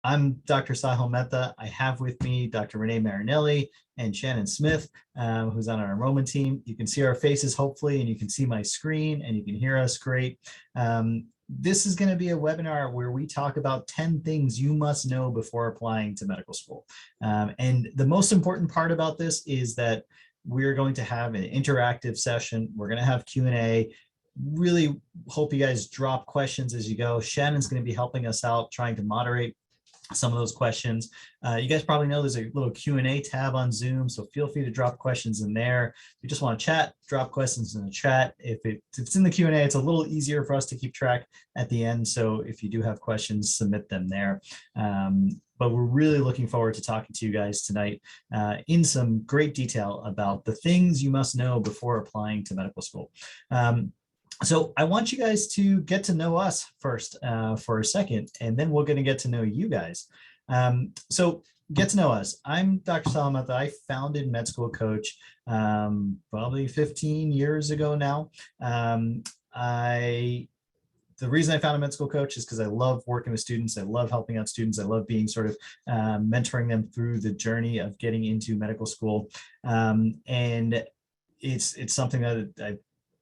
I'm Dr. Sahil Mehta. I have with me Dr. Mehta Marinelli and Shannon Smith, who's on our enrollment team. You can see our faces, hopefully, and you can see my screen and you can hear us great. This is going to be a webinar where we talk about 10 things you must know before applying to medical school. And the most important part about this is that we're going to have an interactive session. We're going to have Q&A. Really hope you guys drop questions as you go. Shannon's going to be helping us out, trying to moderate some of those questions. You guys probably know there's a little Q&A tab on Zoom, so feel free to drop questions in there. If you just want to chat, drop questions in the chat. If it's in the Q&A, it's a little easier for us to keep track at the end, so if you do have questions, submit them there. But we're really looking forward to talking to you guys tonight in some great detail about the things you must know before applying to medical school. So I want you guys to get to know us first for a second, and then we're going to get to know you guys. So get to know us. I'm Dr. Salamatha. I founded Med School Coach probably 15 years ago now. The reason I founded Med School Coach is because I love working with students. I love helping out students. I love being sort of mentoring them through the journey of getting into medical school. And it's something that I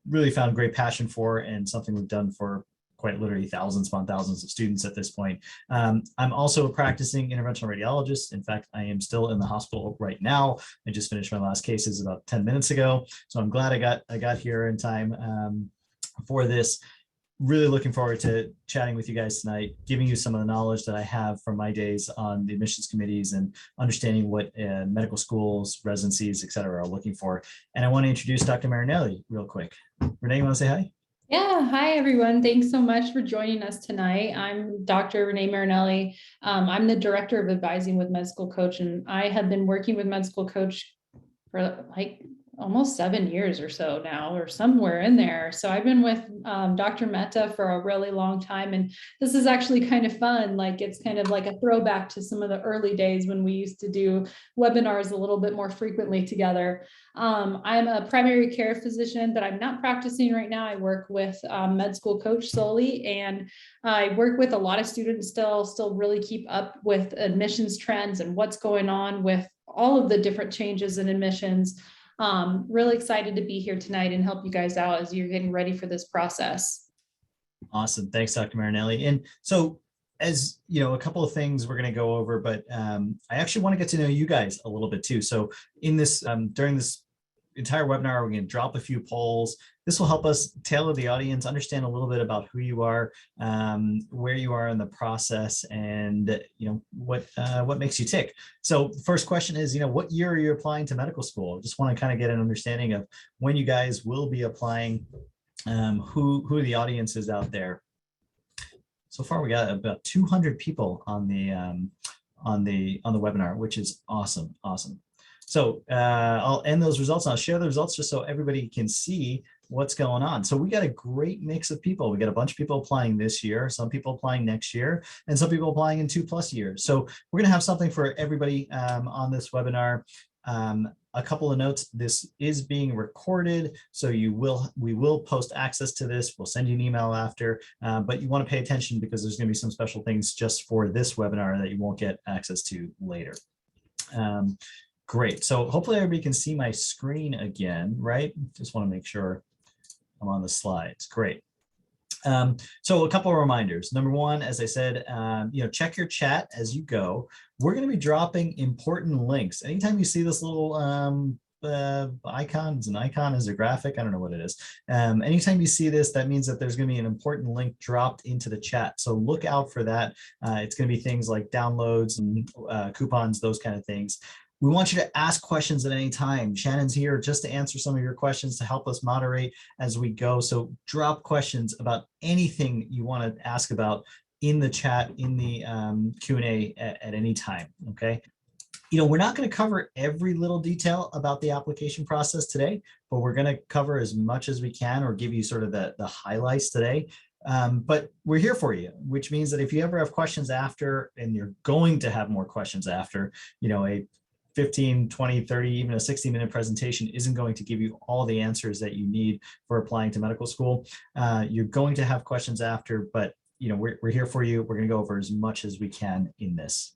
really found great passion for, and something we've done for quite literally thousands upon thousands of students at this point. I'm also a practicing interventional radiologist. In fact, I am still in the hospital right now. I just finished my last cases about 10 minutes ago. So I'm glad I got here in time for this. Really looking forward to chatting with you guys tonight, giving you some of the knowledge that I have from my days on the admissions committees and understanding what medical schools, residencies, et cetera, are looking for. And I want to introduce Dr. Marinelli real quick. Renee, you want to say hi? Yeah, hi everyone. Thanks so much for joining us tonight. I'm Dr. Renee Marinelli. I'm the Director of Advising with Med School Coach, and I have been working with Med School Coach for like almost 7 years or so now, or somewhere in there. So I've been with Dr. Mehta for a really long time, and this is actually kind of fun. Like, it's kind of like a throwback to some of the early days when we used to do webinars a little bit more frequently together. I'm a primary care physician, but I'm not practicing right now. I work with Med School Coach solely, and I work with a lot of students still really keep up with admissions trends and what's going on with all of the different changes in admissions. Really excited to be here tonight and help you guys out as you're getting ready for this process. Awesome. Thanks, Dr. Marinelli. And so, as you know, a couple of things we're going to go over, but I actually want to get to know you guys a little bit too. So in this, during this entire webinar, we're going to drop a few polls. This will help us tailor the audience, understand a little bit about who you are, where you are in the process, and what makes you tick. So the first question is, what year are you applying to medical school? Just want to kind of get an understanding of when you guys will be applying, who the audience is out there. So far, we got about 200 people on the webinar, which is awesome. So I'll end those results. I'll share the results just so everybody can see what's going on. So we got a great mix of people. We got a bunch of people applying this year, some people applying next year, and some people applying in 2+ years. So we're gonna have something for everybody on this webinar. A couple of notes: this is being recorded, so we will post access to this. We'll send you an email after, but you want to pay attention because there's going to be some special things just for this webinar that you won't get access to later. Great. So hopefully everybody can see my screen again, right? Just want to make sure I'm on the slides. Great. So a couple of reminders. Number one, as I said, check your chat as you go. We're going to be dropping important links. Anytime you see this little icon, it's an icon, is a graphic, I don't know what it is. Anytime you see this, that means that there's going to be an important link dropped into the chat. So look out for that. It's going to be things like downloads and coupons, those kind of things. We want you to ask questions at any time. Shannon's here just to answer some of your questions, to help us moderate as we go. So drop questions about anything you want to ask about in the chat, in the Q&A at any time, okay? We're not going to cover every little detail about the application process today, but we're going to cover as much as we can, or give you sort of the highlights today. But we're here for you, which means that if you ever have questions after, and you're going to have more questions after, a 15, 20, 30, even a 60-minute presentation isn't going to give you all the answers that you need for applying to medical school. You're going to have questions after, but we're here for you. We're going to go over as much as we can in this.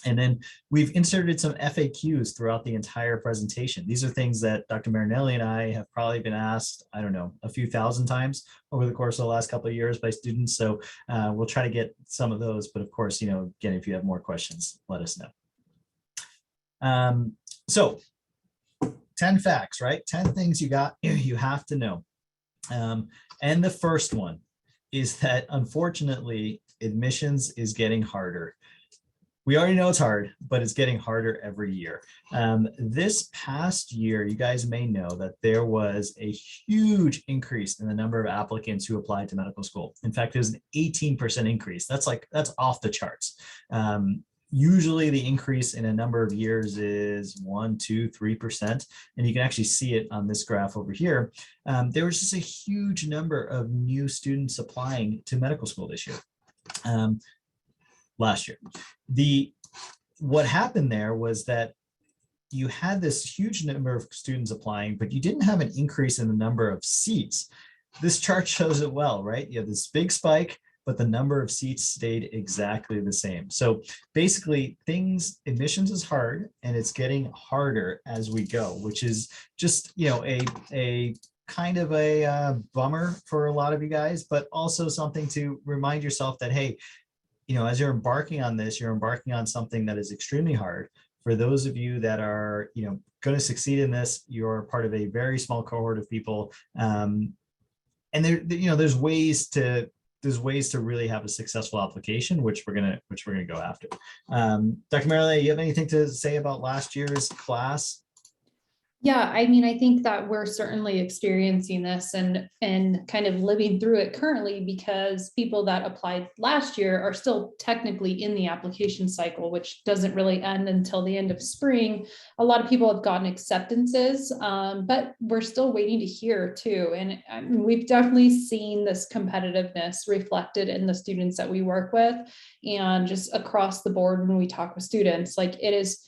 And then we've inserted some FAQs throughout the entire presentation. These are things that Dr. Marinelli and I have probably been asked, I don't know, a few thousand times over the course of the last couple of years by students. So we'll try to get some of those. But of course, again, if you have more questions, let us know. So 10 facts, right? 10 things you have to know. And the first one is that unfortunately, admissions is getting harder. We already know it's hard, but it's getting harder every year. This past year, you guys may know that there was a huge increase in the number of applicants who applied to medical school. In fact, it was an 18% increase. That's off the charts. Usually the increase in a number of years is 1, 2, 3%. And you can actually see it on this graph over here. There was just a huge number of new students applying to medical school this year. Last year. What happened there was that you had this huge number of students applying, but you didn't have an increase in the number of seats. This chart shows it well, right? You have this big spike, but the number of seats stayed exactly the same. So basically admissions is hard and it's getting harder as we go, which is just, a kind of a bummer for a lot of you guys, but also something to remind yourself that, hey, as you're embarking on this, you're embarking on something that is extremely hard. For those of you that are, going to succeed in this, you're part of a very small cohort of people. And there's ways to really have a successful application, which we're gonna go after. Dr. Marinelli, you have anything to say about last year's class? Yeah, I mean, I think that we're certainly experiencing this and kind of living through it currently, because people that applied last year are still technically in the application cycle, which doesn't really end until the end of spring. A lot of people have gotten acceptances, but we're still waiting to hear too. And I mean, we've definitely seen this competitiveness reflected in the students that we work with, and just across the board when we talk with students, like it is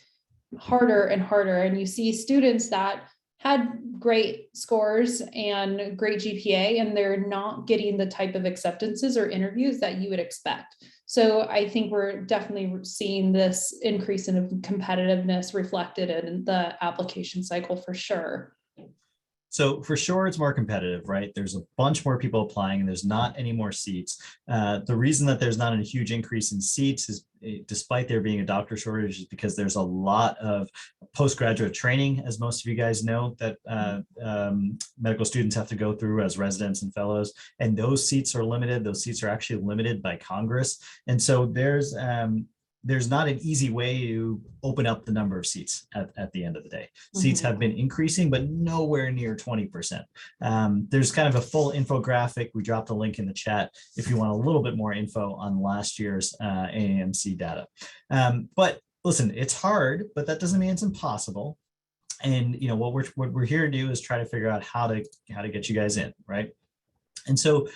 harder and harder. And you see students that had great scores and great GPA, and they're not getting the type of acceptances or interviews that you would expect. So I think we're definitely seeing this increase in competitiveness reflected in the application cycle for sure. So for sure, it's more competitive, right? There's a bunch more people applying and there's not any more seats. The reason that there's not a huge increase in seats is, despite there being a doctor shortage, is because there's a lot of postgraduate training, as most of you guys know, that medical students have to go through as residents and fellows, and those seats are limited. Those seats are actually limited by Congress. And so there's not an easy way to open up the number of seats at the end of the day. Seats have been increasing, but nowhere near 20%. There's kind of a full infographic. We dropped a link in the chat if you want a little bit more info on last year's AAMC data. But listen, it's hard, but that doesn't mean it's impossible. And what we're here to do is try to figure out how to get you guys in, right? And so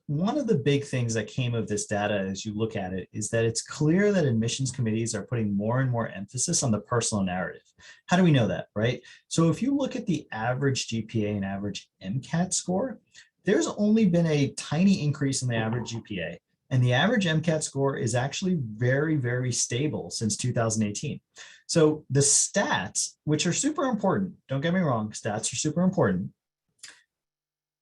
one of the big things that came of this data as you look at it is that it's clear that admissions committees are putting more and more emphasis on the personal narrative. How do we know that, right? So if you look at the average GPA and average MCAT score, there's only been a tiny increase in the average GPA, and the average MCAT score is actually very, very stable since 2018. So the stats, which are super important, don't get me wrong, stats are super important,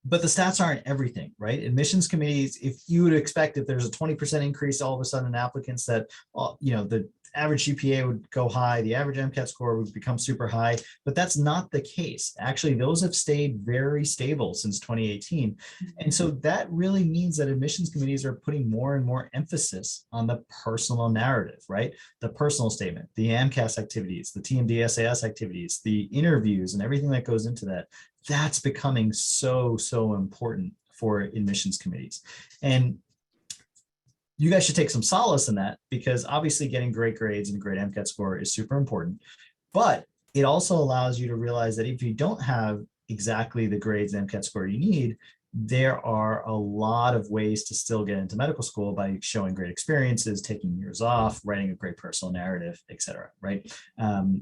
but the stats aren't everything, right? Admissions committees, if you would expect if there's a 20% increase all of a sudden in applicants that, the average GPA would go high, the average MCAT score would become super high, but that's not the case. Actually, those have stayed very stable since 2018. And so that really means that admissions committees are putting more and more emphasis on the personal narrative, right? The personal statement, the AMCAS activities, the TMD-SAS activities, the interviews, and everything that goes into that. That's becoming so important for admissions committees. And you guys should take some solace in that, because obviously getting great grades and a great MCAT score is super important, but it also allows you to realize that if you don't have exactly the grades and MCAT score you need, there are a lot of ways to still get into medical school by showing great experiences, taking years off, writing a great personal narrative, etc. Right?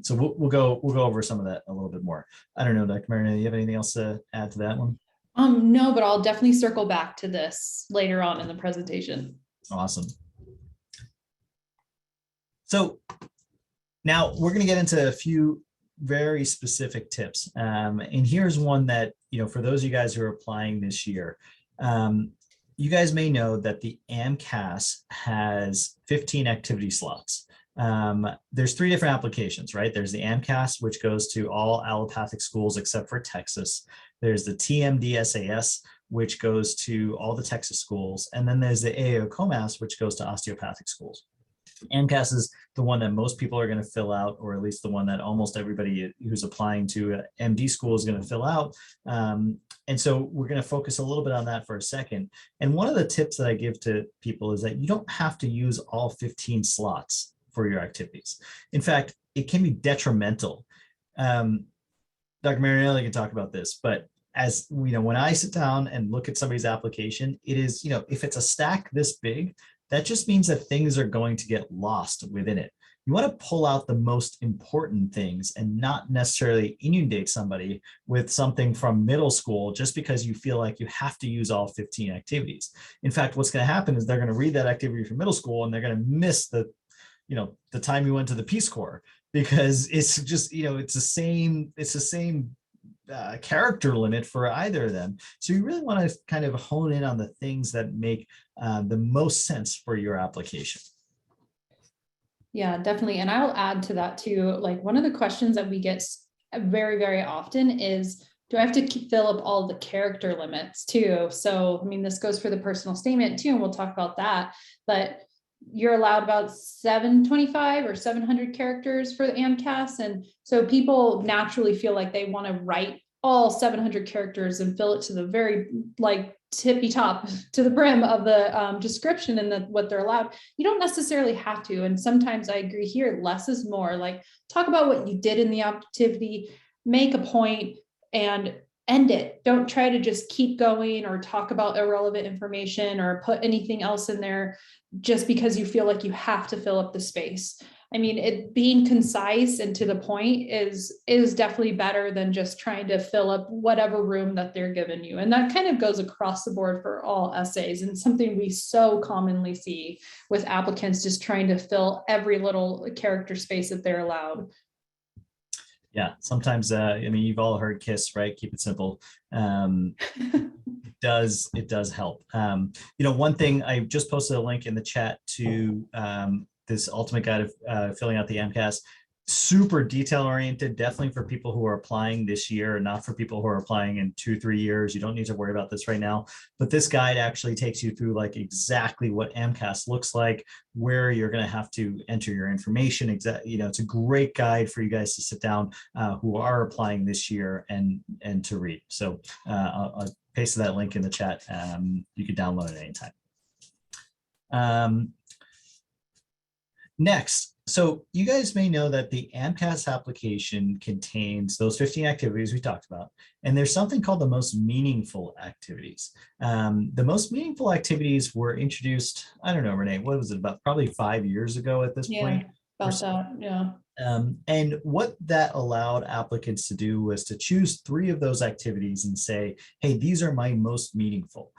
So we'll go over some of that a little bit more. I don't know, Dr. Marinelli, you have anything else to add to that one? No, but I'll definitely circle back to this later on in the presentation. Awesome. So now we're going to get into a few very specific tips. And here's one that, for those of you guys who are applying this year, you guys may know that the AMCAS has 15 activity slots. There's 3 different applications, right? There's the AMCAS, which goes to all allopathic schools except for Texas. There's the TMDSAS, which goes to all the Texas schools. And then there's the AAO-COMAS, which goes to osteopathic schools. AMCAS is the one that most people are going to fill out, or at least the one that almost everybody who's applying to MD school is going to fill out. And so we're going to focus a little bit on that for a second. And one of the tips that I give to people is that you don't have to use all 15 slots for your activities. In fact, it can be detrimental. Dr. Marinelli can talk about this, but as when I sit down and look at somebody's application, it is, if it's a stack this big, that just means that things are going to get lost within it. You want to pull out the most important things and not necessarily inundate somebody with something from middle school just because you feel like you have to use all 15 activities. In fact, what's going to happen is they're going to read that activity from middle school and they're going to miss the time you went to the Peace Corps, because it's just, it's the same character limit for either of them. So you really want to kind of hone in on the things that make the most sense for your application. Yeah, definitely. And I'll add to that too. Like, one of the questions that we get very, very often is, do I have to fill up all the character limits too? So, I mean, this goes for the personal statement too, and we'll talk about that, but you're allowed about 725 or 700 characters for the AMCAS. And so people naturally feel like they want to write all 700 characters and fill it to the very tippy top to the brim of the description and what they're allowed. You don't necessarily have to. And sometimes I agree here, less is more. Like, talk about what you did in the activity, make a point, and end it. Don't try to just keep going or talk about irrelevant information or put anything else in there just because you feel like you have to fill up the space. I mean, it being concise and to the point is definitely better than just trying to fill up whatever room that they're giving you. And that kind of goes across the board for all essays, and something we so commonly see with applicants just trying to fill every little character space that they're allowed. Yeah, sometimes, you've all heard KISS, right? Keep it simple. It does help. One thing, I just posted a link in the chat to this ultimate guide of filling out the MCAS. Super detail oriented, definitely for people who are applying this year, not for people who are applying in 2-3 years. You don't need to worry about this right now, but this guide actually takes you through exactly what MCAS looks like, where you're going to have to enter your information. It's a great guide for you guys to sit down who are applying this year and to read. So I'll paste that link in the chat. You can download it anytime. Next, so you guys may know that the AMCAS application contains those 15 activities we talked about, and there's something called the most meaningful activities. The most meaningful activities were introduced, I don't know, Renee, what was it, about probably 5 years ago at this point? About that, yeah. And what that allowed applicants to do was to choose 3 of those activities and say, hey, these are my most meaningful.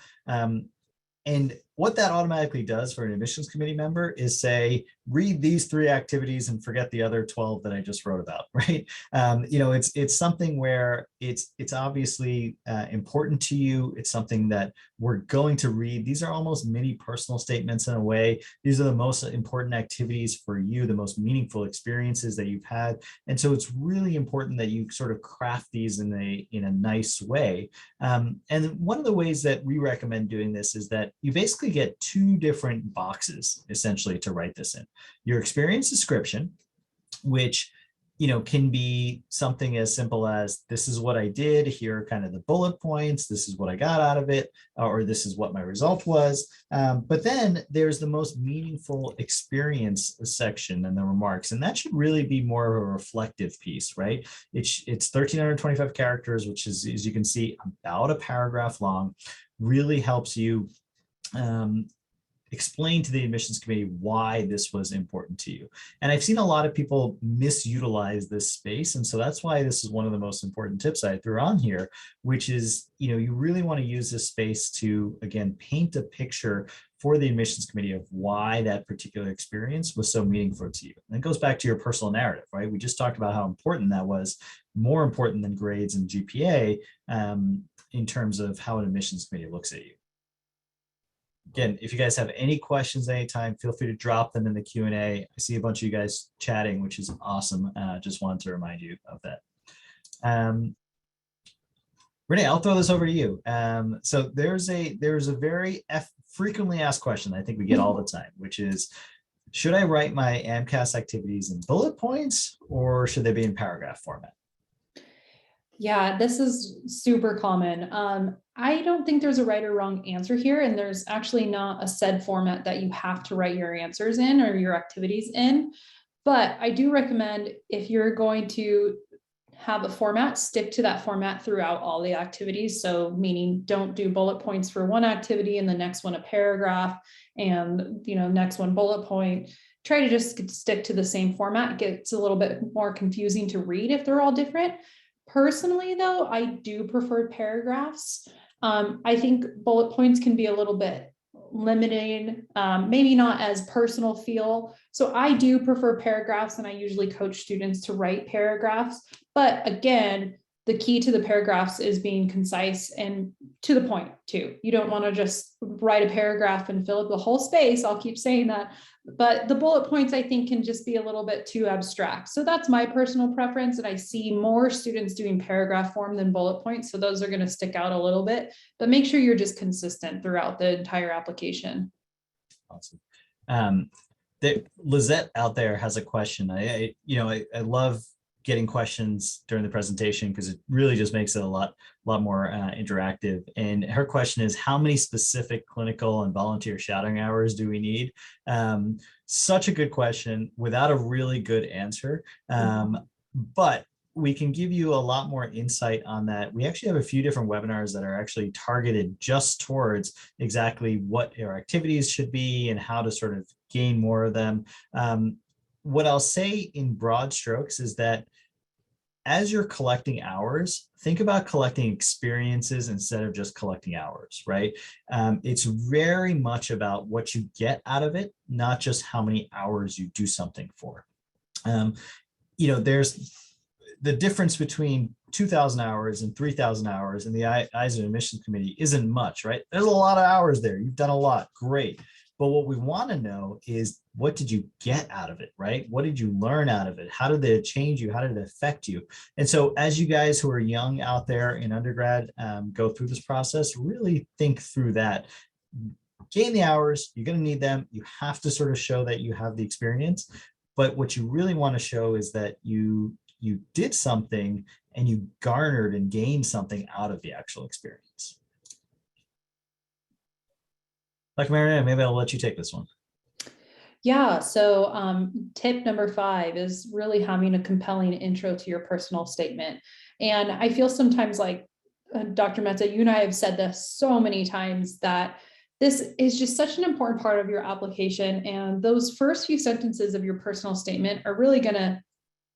And what that automatically does for an admissions committee member is say, read these 3 activities and forget the other 12 that I just wrote about, right? It's something where it's obviously important to you. It's something that we're going to read. These are almost mini personal statements in a way. These are the most important activities for you, the most meaningful experiences that you've had. And so it's really important that you sort of craft these in a nice way. And one of the ways that we recommend doing this is that you basically get 2 different boxes essentially to write this in. Your experience description, which can be something as simple as, this is what I did, here are kind of the bullet points, this is what I got out of it, or this is what my result was. But then there's the most meaningful experience section and the remarks, and that should really be more of a reflective piece, right? It's 1,325 characters, which is, as you can see, about a paragraph long. Really helps you explain to the admissions committee why this was important to you. And I've seen a lot of people misutilize this space. And so that's why this is one of the most important tips I threw on here, which is, you really want to use this space to, again, paint a picture for the admissions committee of why that particular experience was so meaningful to you. And it goes back to your personal narrative, right? We just talked about how important that was, more important than grades and GPA in terms of how an admissions committee looks at you. Again, if you guys have any questions anytime, feel free to drop them in the Q&A. I see a bunch of you guys chatting, which is awesome. Just wanted to remind you of that. Renee, I'll throw this over to you. So there's a very frequently asked question I think we get all the time, which is, should I write my AMCAS activities in bullet points or should they be in paragraph format? Yeah, this is super common. I don't think there's a right or wrong answer here, and there's actually not a said format that you have to write your answers in or your activities in. But I do recommend, if you're going to have a format, stick to that format throughout all the activities. So meaning don't do bullet points for one activity and the next one a paragraph and next one bullet point. Try to just stick to the same format. It gets a little bit more confusing to read if they're all different. Personally, though, I do prefer paragraphs. I think bullet points can be a little bit limited, maybe not as personal feel. So I do prefer paragraphs, and I usually coach students to write paragraphs. But again, the key to the paragraphs is being concise and to the point too. You don't want to just write a paragraph and fill up the whole space. I'll keep saying that. But the bullet points, I think, can just be a little bit too abstract. So that's my personal preference. And I see more students doing paragraph form than bullet points. So those are going to stick out a little bit, but make sure you're just consistent throughout the entire application. Awesome. Lizette out there has a question. I love getting questions during the presentation because it really just makes it a lot more interactive. And her question is, how many specific clinical and volunteer shadowing hours do we need? Such a good question without a really good answer. But we can give you a lot more insight on that. We actually have a few different webinars that are actually targeted just towards exactly what our activities should be and how to sort of gain more of them. What I'll say in broad strokes is that as you're collecting hours, think about collecting experiences instead of just collecting hours, right? It's very much about what you get out of it, not just how many hours you do something for. There's the difference between 2,000 hours and 3,000 hours in the eyes of the admissions committee isn't much, right? There's a lot of hours there. You've done a lot, great. But what we want to know is, what did you get out of it, right? What did you learn out of it? How did it change you? How did it affect you? And so as you guys who are young out there in undergrad go through this process, really think through that. Gain the hours, you're going to need them. You have to sort of show that you have the experience. But what you really want to show is that you did something and you garnered and gained something out of the actual experience. Dr. Marinelli, maybe I'll let you take this one. Yeah, so tip number 5 is really having a compelling intro to your personal statement. And I feel sometimes like, Dr. Mehta, you and I have said this so many times, that this is just such an important part of your application. And those first few sentences of your personal statement are really going to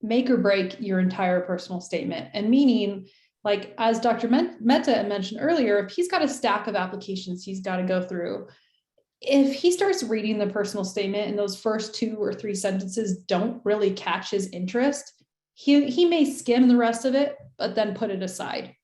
make or break your entire personal statement. And meaning, like, as Dr. Mehta mentioned earlier, if he's got a stack of applications he's got to go through, if he starts reading the personal statement and those first 2 or 3 sentences don't really catch his interest, he may skim the rest of it, but then put it aside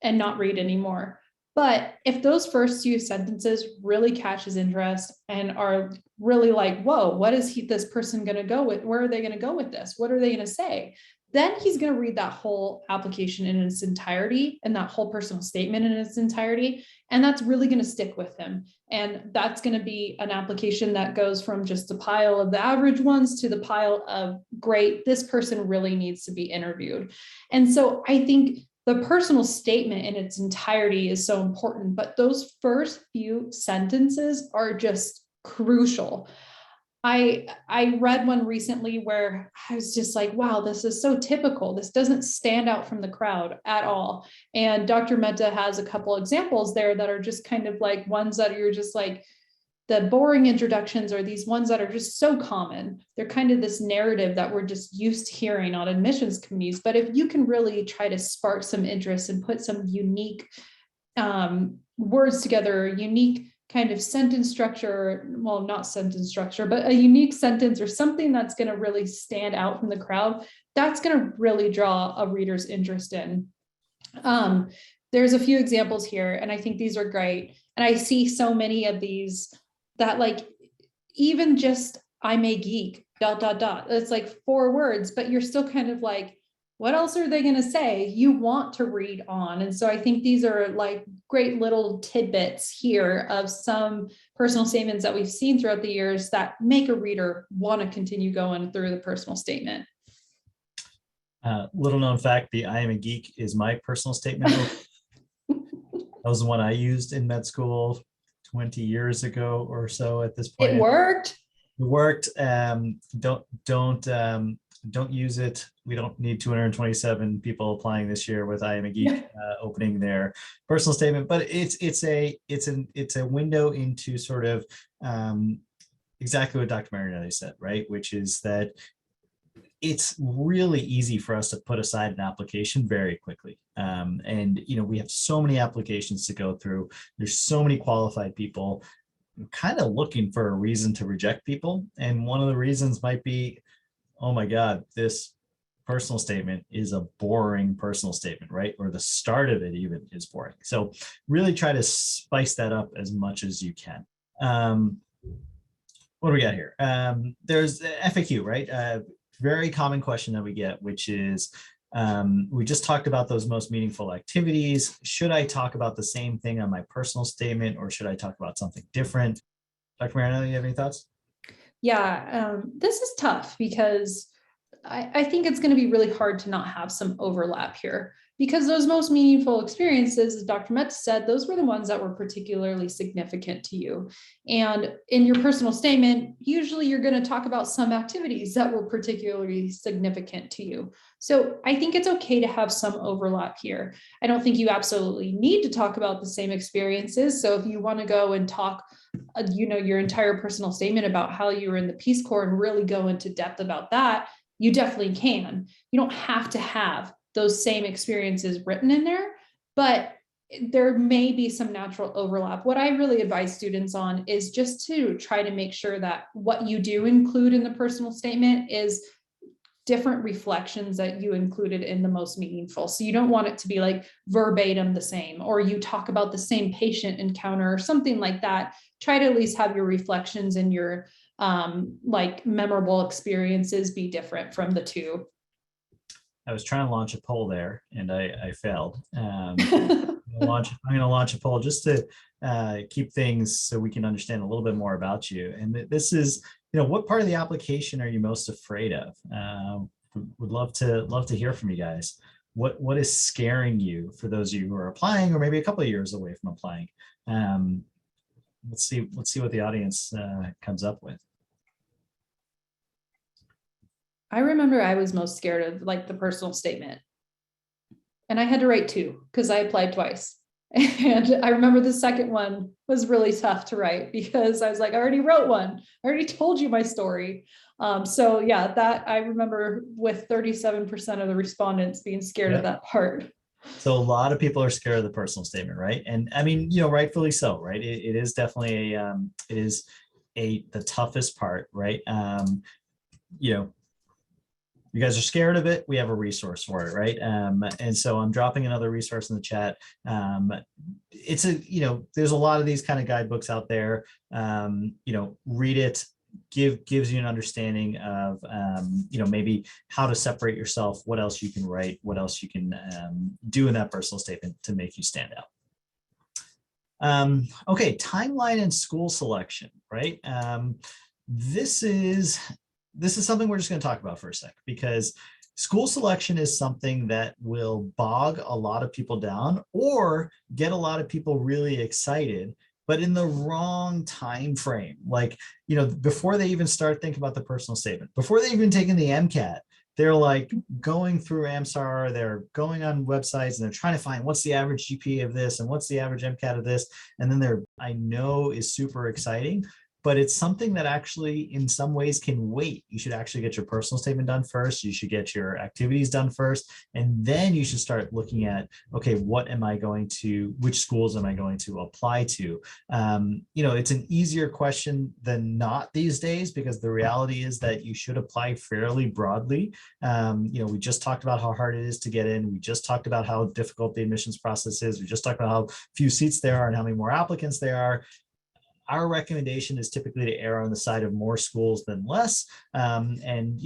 and not read anymore. But if those first few sentences really catch his interest and are really like, whoa, what is this person going to go with? Where are they going to go with this? What are they going to say? Then he's going to read that whole application in its entirety and that whole personal statement in its entirety. And that's really going to stick with him. And that's going to be an application that goes from just a pile of the average ones to the pile of, great, this person really needs to be interviewed. And so I think the personal statement in its entirety is so important, but those first few sentences are just crucial. I read one recently where I was just like, wow, this is so typical. This doesn't stand out from the crowd at all. And Dr. Mehta has a couple examples there that are just kind of like ones that you're just like, the boring introductions are these ones that are just so common. They're kind of this narrative that we're just used to hearing on admissions committees. But if you can really try to spark some interest and put some unique words together, unique kind of sentence structure, well, not sentence structure, but a unique sentence or something that's going to really stand out from the crowd, that's going to really draw a reader's interest in. There's a few examples here, and I think these are great. And I see so many of these that, like, even just I'm a geek, ... It's like 4 words, but you're still kind of like, what else are they going to say? You want to read on. And so I think these are like great little tidbits here of some personal statements that we've seen throughout the years that make a reader want to continue going through the personal statement. Little known fact, the I am a geek is my personal statement. That was the one I used in med school 20 years ago or so at this point. It worked. It worked. Don't use it. We don't need 227 people applying this year with I am a geek opening their personal statement, but it's a window into sort of exactly what Dr. Marinelli said, right? Which is that it's really easy for us to put aside an application very quickly. And, we have so many applications to go through. There's so many qualified people. I'm kind of looking for a reason to reject people. And one of the reasons might be, oh my God, this personal statement is a boring personal statement, right? Or the start of it even is boring. So really try to spice that up as much as you can. What do we got here? There's FAQ, right? Very common question that we get, which is, we just talked about those most meaningful activities. Should I talk about the same thing on my personal statement, or should I talk about something different? Dr. Marinelli, you have any thoughts? Yeah, this is tough because I think it's going to be really hard to not have some overlap here, because those most meaningful experiences, as Dr. Mehta said, those were the ones that were particularly significant to you. And in your personal statement, usually you're going to talk about some activities that were particularly significant to you. So I think it's okay to have some overlap here. I don't think you absolutely need to talk about the same experiences. So if you want to go and talk, your entire personal statement about how you were in the Peace Corps and really go into depth about that, you definitely can. You don't have to have those same experiences written in there, but there may be some natural overlap. What I really advise students on is just to try to make sure that what you do include in the personal statement is different reflections that you included in the most meaningful. So you don't want it to be like verbatim the same, or you talk about the same patient encounter or something like that. Try to at least have your reflections and your like memorable experiences be different from the two. I was trying to launch a poll there and I failed. I'm going to launch a poll just to keep things so we can understand a little bit more about you. And this is, what part of the application are you most afraid of? Would love to hear from you guys. What is scaring you, for those of you who are applying, or maybe a couple of years away from applying? Let's see what the audience comes up with. I remember I was most scared of like the personal statement, and I had to write 2 because I applied twice. And I remember the second one was really tough to write because I was like, I already wrote one. I already told you my story. So yeah, that I remember with 37% of the respondents being scared of that part. So a lot of people are scared of the personal statement, right? And I mean, rightfully so, right? It is definitely the toughest part, right? You guys are scared of it, we have a resource for it, right? And so I'm dropping another resource in the chat. It's there's a lot of these kind of guidebooks out there. Read it, gives you an understanding of, maybe how to separate yourself, what else you can write, what else you can do in that personal statement to make you stand out. Okay, timeline and school selection, right? This is something we're just going to talk about for a sec, because school selection is something that will bog a lot of people down or get a lot of people really excited, but in the wrong time frame. Like, before they even start thinking about the personal statement, before they even taken the MCAT, they're like going through AMSAR, they're going on websites and they're trying to find what's the average GPA of this and what's the average MCAT of this. And then I know is super exciting, but it's something that actually in some ways can wait. You should actually get your personal statement done first. You should get your activities done first. And then you should start looking at, okay, which schools am I going to apply to? It's an easier question than not these days, because the reality is that you should apply fairly broadly. We just talked about how hard it is to get in. We just talked about how difficult the admissions process is. We just talked about how few seats there are and how many more applicants there are. Our recommendation is typically to err on the side of more schools than less, and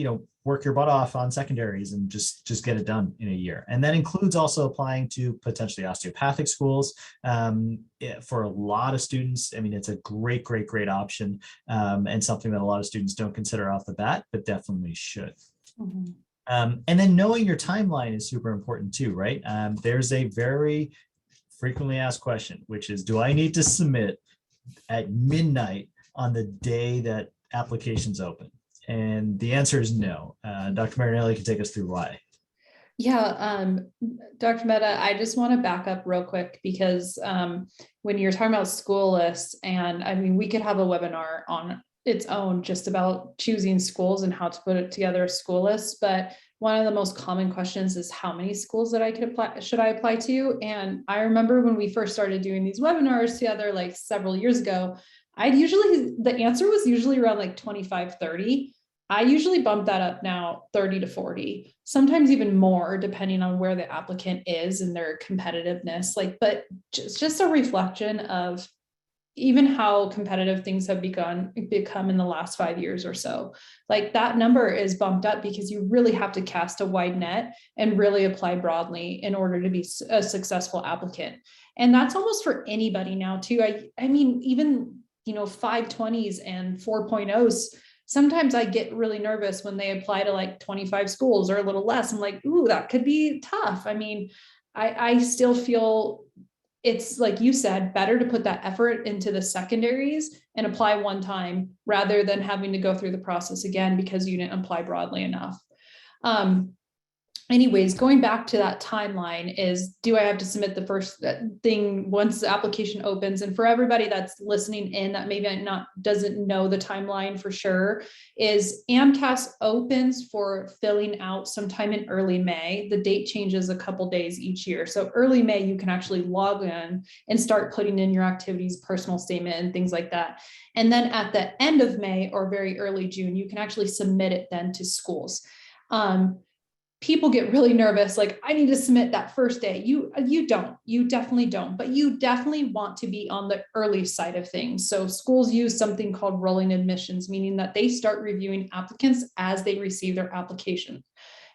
work your butt off on secondaries and just get it done in a year. And that includes also applying to potentially osteopathic schools. For a lot of students, I mean, it's a great option, and something that a lot of students don't consider off the bat, but definitely should. Mhm. And then knowing your timeline is super important too, right? There's a very frequently asked question, which is, do I need to submit at midnight on the day that applications open? And the answer is no. Dr. Marinelli can take us through why. Yeah, Dr. Mehta, I just want to back up real quick, because when you're talking about school lists, and I mean, we could have a webinar on its own just about choosing schools and how to put it together a school list. But one of the most common questions is how many schools that should I apply to? And I remember when we first started doing these webinars together, like several years ago, the answer was usually around like 25, 30. I usually bump that up now 30 to 40, sometimes even more, depending on where the applicant is and their competitiveness. But just a reflection of even how competitive things have become in the last 5 years or so. Like, that number is bumped up because you really have to cast a wide net and really apply broadly in order to be a successful applicant. And that's almost for anybody now too. I mean, even 520s and 4.0s, sometimes I get really nervous when they apply to like 25 schools or a little less. I'm like, ooh, that could be tough. I mean, I still feel it's, like you said, better to put that effort into the secondaries and apply one time rather than having to go through the process again because you didn't apply broadly enough. Anyways, going back to that timeline is, do I have to submit the first thing once the application opens? And for everybody that's listening in that maybe doesn't know the timeline for sure, is AMCAS opens for filling out sometime in early May. The date changes a couple days each year. So early May, you can actually log in and start putting in your activities, personal statement, and things like that. And then at the end of May or very early June, you can actually submit it then to schools. People get really nervous, like, I need to submit that first day. You definitely don't, but you definitely want to be on the early side of things. So schools use something called rolling admissions, meaning that they start reviewing applicants as they receive their application.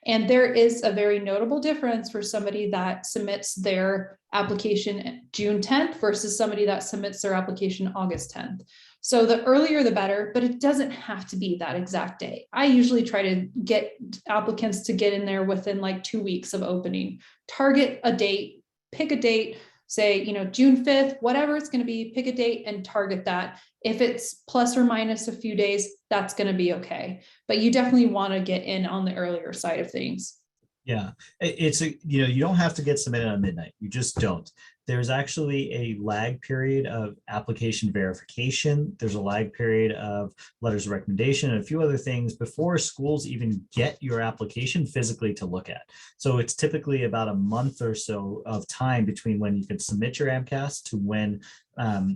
And there is a very notable difference for somebody that submits their application June 10th versus somebody that submits their application August 10th. So the earlier the better, but it doesn't have to be that exact day. I usually try to get applicants to get in there within like 2 weeks of opening. Target a date, pick a date, say, June 5th, whatever it's going to be, pick a date and target that. If it's plus or minus a few days, that's going to be okay. But you definitely want to get in on the earlier side of things. Yeah, you don't have to get submitted on midnight. You just don't. There's actually a lag period of application verification. There's a lag period of letters of recommendation and a few other things before schools even get your application physically to look at. So it's typically about a month or so of time between when you can submit your AMCAS to when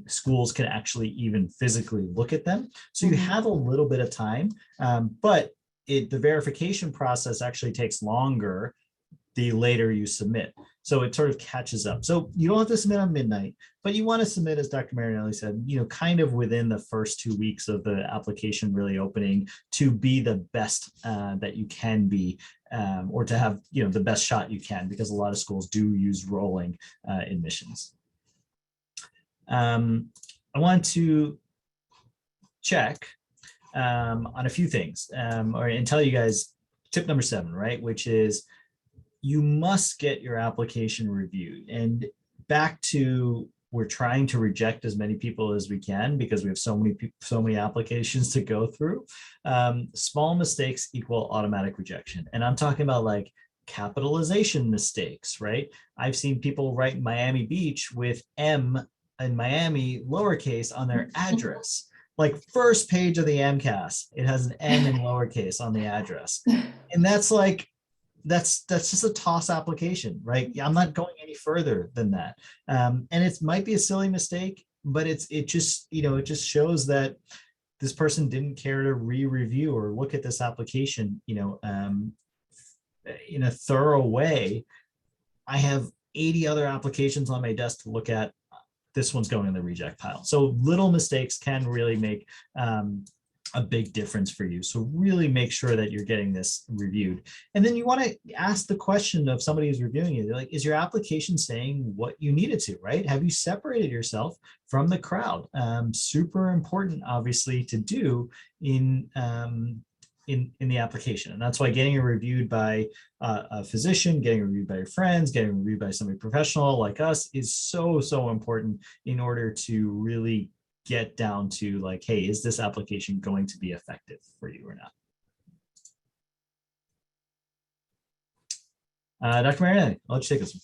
schools can actually even physically look at them. So you have a little bit of time, but the verification process actually takes longer the later you submit. So it sort of catches up. So you don't have to submit on midnight, but you want to submit, as Dr. Marinelli said, kind of within the first 2 weeks of the application really opening to be the best that you can be, or to have, the best shot you can, because a lot of schools do use rolling admissions. I want to check on a few things, and tell you guys tip number 7, right? Which is, you must get your application reviewed. And back to we're trying to reject as many people as we can because we have so many applications to go through. Small mistakes equal automatic rejection. And I'm talking about like capitalization mistakes, right? I've seen people write Miami Beach with M in Miami lowercase on their address. Like first page of the MCAS, it has an M in lowercase on the address. And that's like, that's just a toss application, right? I'm not going any further than that. And it might be a silly mistake, but it just shows that this person didn't care to re-review or look at this application, in a thorough way. I have 80 other applications on my desk to look at. This one's going in the reject pile. So little mistakes can really make a big difference for you. So really make sure that you're getting this reviewed. And then you want to ask the question of somebody who's reviewing you. They're like, is your application saying what you need it to, right? Have you separated yourself from the crowd? Super important, obviously, to do in the application. And that's why getting it reviewed by a physician, getting it reviewed by your friends, getting it reviewed by somebody professional like us is so, so important in order to really get down to like, hey, is this application going to be effective for you or not? Dr. Marinelli, I'll let you take this one.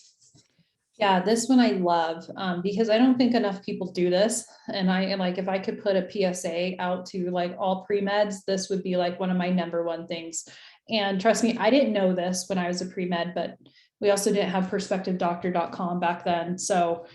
Yeah, this one I love because I don't think enough people do this. And I like, if I could put a PSA out to like all pre-meds, this would be like one of my number one things. And trust me, I didn't know this when I was a pre-med, but we also didn't have perspectivedoctor.com back then. So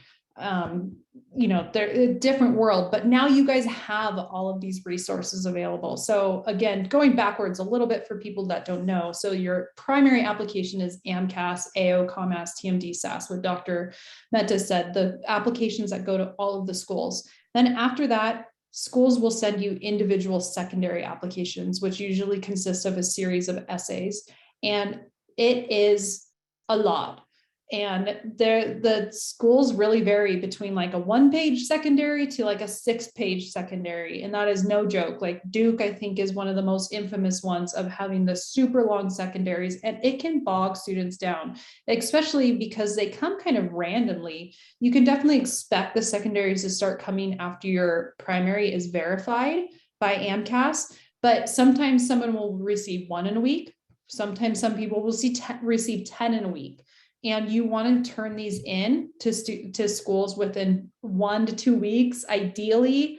they're a different world, but now you guys have all of these resources available. So again, going backwards a little bit for people that don't know. So your primary application is AMCAS, AO, COMAS, TMD, SAS, what Dr. Mehta said, the applications that go to all of the schools. Then after that, schools will send you individual secondary applications, which usually consist of a series of essays. And it is a lot. And the schools really vary between like a 1-page secondary to like a 6-page secondary. And that is no joke. Like Duke, I think, is one of the most infamous ones of having the super long secondaries, and it can bog students down, especially because they come kind of randomly. You can definitely expect the secondaries to start coming after your primary is verified by AMCAS, but sometimes someone will receive 1 in a week. Sometimes some people will receive 10 in a week. And you want to turn these in to schools within 1 to 2 weeks. Ideally,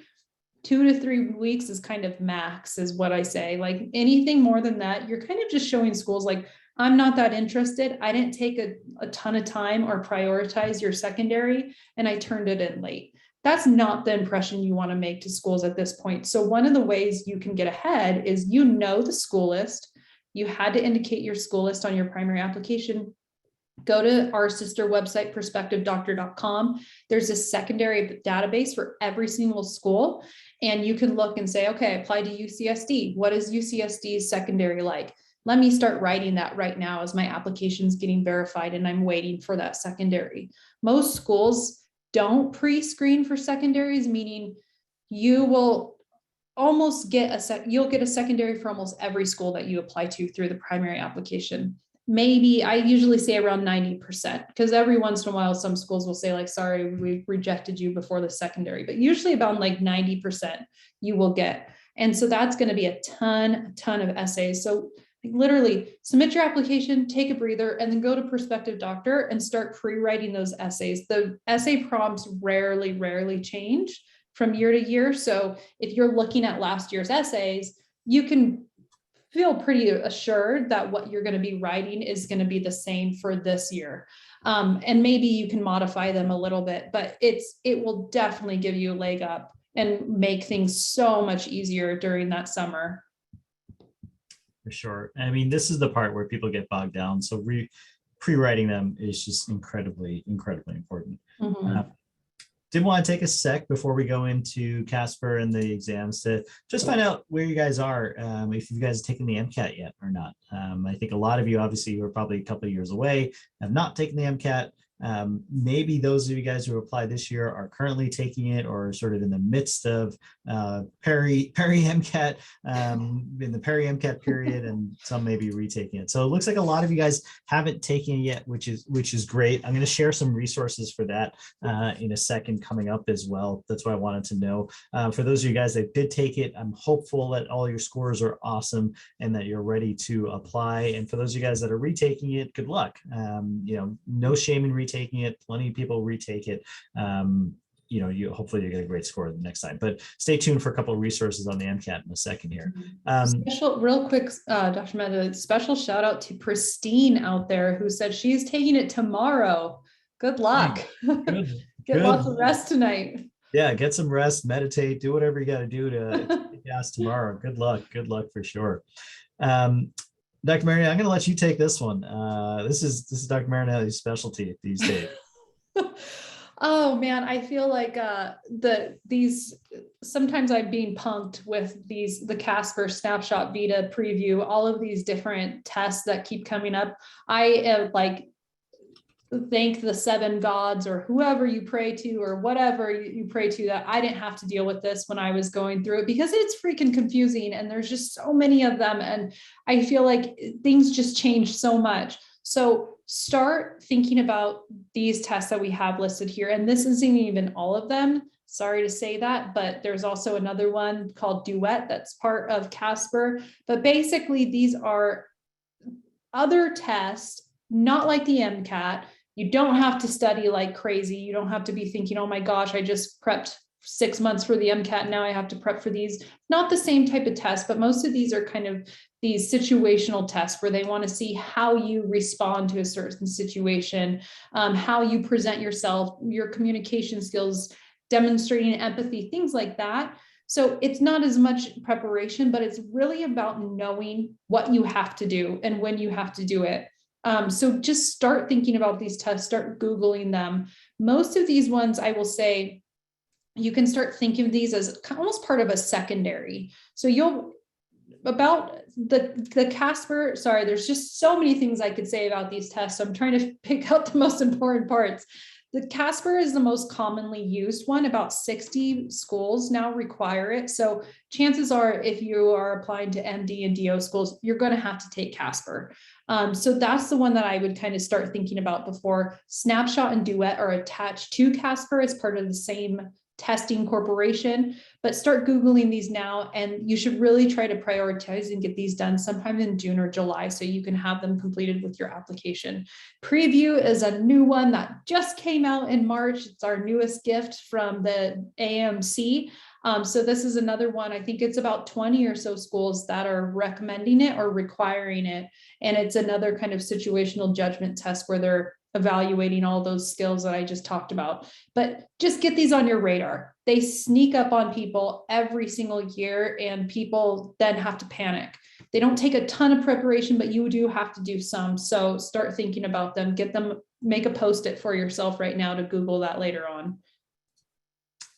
2 to 3 weeks is kind of max, is what I say. Like anything more than that, you're kind of just showing schools like, I'm not that interested. I didn't take a ton of time or prioritize your secondary, and I turned it in late. That's not the impression you want to make to schools at this point. So one of the ways you can get ahead is, the school list. You had to indicate your school list on your primary application. Go to our sister website, perspectivedoctor.com. There's a secondary database for every single school. And you can look and say, okay, I applied to UCSD. What is UCSD's secondary like? Let me start writing that right now as my application's getting verified and I'm waiting for that secondary. Most schools don't pre-screen for secondaries, meaning you will almost get you'll get a secondary for almost every school that you apply to through the primary application. Maybe I usually say around 90%, because every once in a while, some schools will say like, sorry, we rejected you before the secondary, but usually about like 90% you will get. And so that's going to be a ton of essays. So literally submit your application, take a breather, and then go to Prospective Doctor and start pre-writing those essays. The essay prompts rarely change from year to year. So if you're looking at last year's essays, you can feel pretty assured that what you're going to be writing is going to be the same for this year. And maybe you can modify them a little bit, but it will definitely give you a leg up and make things so much easier during that summer. For sure. I mean, this is the part where people get bogged down. So pre-writing them is just incredibly important. Mm-hmm. Did want to take a sec before we go into Casper and the exams to just find out where you guys are, if you guys have taken the MCAT yet or not. I think a lot of you, obviously, who are probably a couple of years away, have not taken the MCAT. Maybe those of you guys who applied this year are currently taking it or sort of in the midst of peri MCAT, in the peri MCAT period, and some may be retaking it. So it looks like a lot of you guys haven't taken it yet, which is great. I'm going to share some resources for that in a second coming up as well. That's what I wanted to know. For those of you guys that did take it, I'm hopeful that all your scores are awesome and that you're ready to apply. And for those of you guys that are retaking it, good luck. No shame in retaking it. Plenty of people retake it. Hopefully you get a great score the next time. But stay tuned for a couple of resources on the MCAT in a second here. Real quick, Dr. Mehta, special shout out to Pristine out there who said she's taking it tomorrow. Good luck. Good. Get lots of rest tonight. Yeah, get some rest, meditate, do whatever you got to do to pass tomorrow. Good luck. Good luck for sure. Dr. Marinelli, I'm going to let you take this one. This is Dr. Marinelli's specialty these days. Oh man, I feel like sometimes I'm being punked with the Casper Snapshot Vita preview, all of these different tests that keep coming up. I am like, thank the seven gods or whoever you pray to or whatever you pray to that I didn't have to deal with this when I was going through it, because it's freaking confusing and there's just so many of them. And I feel like things just change so much. So start thinking about these tests that we have listed here. And this isn't even all of them. Sorry to say that, but there's also another one called Duet that's part of Casper. But basically these are other tests, not like the MCAT. You don't have to study like crazy. You don't have to be thinking, oh my gosh, I just prepped 6 months for the MCAT. Now I have to prep for these. Not the same type of test, but most of these are kind of these situational tests where they want to see how you respond to a certain situation, how you present yourself, your communication skills, demonstrating empathy, things like that. So it's not as much preparation, but it's really about knowing what you have to do and when you have to do it. So just start thinking about these tests, start Googling them. Most of these ones, I will say, you can start thinking of these as almost part of a secondary. So about the Casper, sorry, there's just so many things I could say about these tests. So I'm trying to pick out the most important parts. The Casper is the most commonly used one. About 60 schools now require it. So chances are, if you are applying to MD and DO schools, you're going to have to take Casper. So that's the one that I would kind of start thinking about before. Snapshot and Duet are attached to Casper as part of the same testing corporation, but start Googling these now, and you should really try to prioritize and get these done sometime in June or July so you can have them completed with your application. Preview is a new one that just came out in March. It's our newest gift from the AMC. So this is another one. I think it's about 20 or so schools that are recommending it or requiring it. And it's another kind of situational judgment test where they're evaluating all those skills that I just talked about. But just get these on your radar. They sneak up on people every single year, and people then have to panic. They don't take a ton of preparation, but you do have to do some. So start thinking about them, get them, make a post-it for yourself right now to Google that later on.